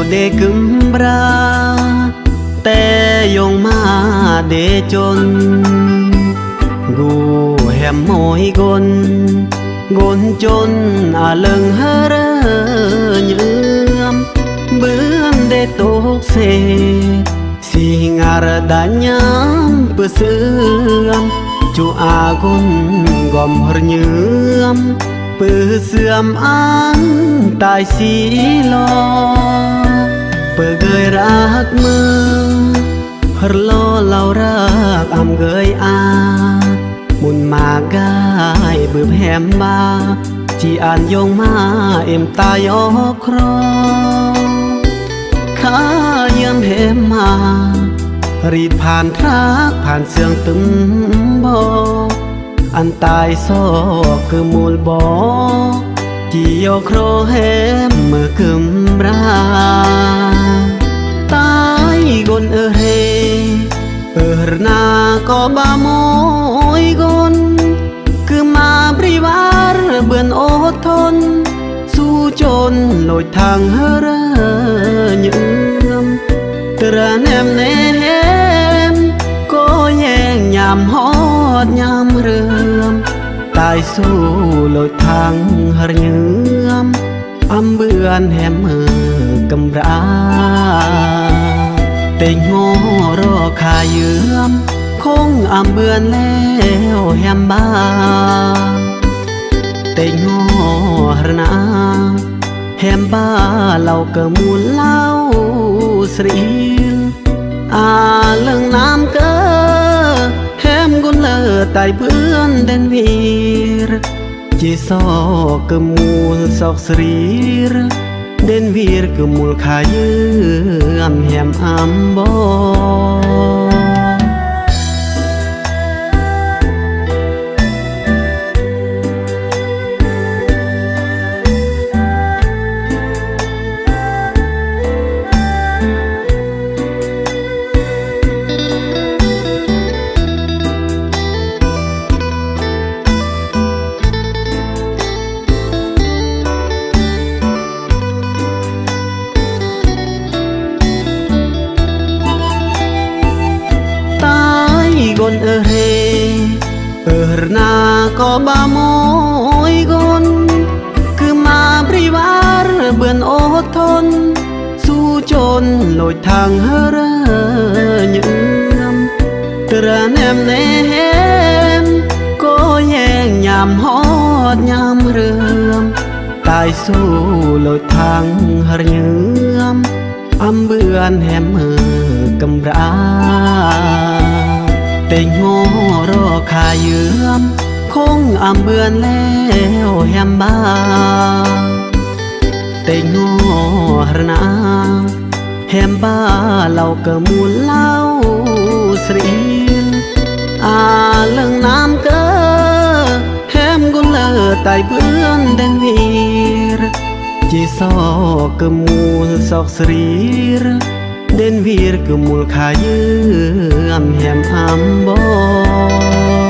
เดกึมบราแต่ยงมาเดจนกูแหมมอยกนจนอาเลิงเฮเรเยือมเบื้องเดตกเสสิงารดายามเปื่อเสื่อมจูอากนกอมหรเยือมเปื่อเสื่อมอันตายสีลอเปื่อเกยรักมือหรลอเล่ารักอำเกยอามุนมากายบืบแหมมาจีอ่านยงมาเอ็มตายอครอข้าเยี่ยมเหมมารีดผ่านทักผ่านเสียงตึมบอกอันตายโซคือมูลบอกจีโยครอเหมเมื่อกึมราตายกนเฮนาก็บามอยกนคือมาปริวารเบือนอดทนสู้จนลอยทางเฮเรเยือมตระแนมเนมก็แย่งยามฮอดยามเรือมตายสู้ลอยทางเฮเยือมอำเบือนแหมมือกำราเต่งโง่รอขาเยือมคงอำเบือนแล้วแหมบ้าเต่งโง่หรนาแหมบ้าเราเกิมูลเล่าสรีอาเรื่องน้ำเกอแหมกุนเลอไตเพื่อนเดนวีรจีซอเกิมูลสอกสรีเดนวีรกมูลขาเยือมแหมอัมบอกนเฮนาก็บามอยกนคือมาปริวารเบือนอดทนสู้จนลอยทางเฮเรเยือมตระแนมเนมก็แย่งยามฮอดยามเรือมตายสู้ลอยทางเฮเยือมอำเบือนแหมมือกำราเต่งโง่รอขาเยือมคงอำเบือนแล้วแหมบ้าเต่งโง่หรนาแหมบ้าเราเกิมูลเล่าสรีอาเรื่องน้ำเกอแหมกุนเลอไตเพื่อนเดนวีรจีซอเกิมูลสอกสรีเดนวีรกมูลขาเยือมแหมอัมบอ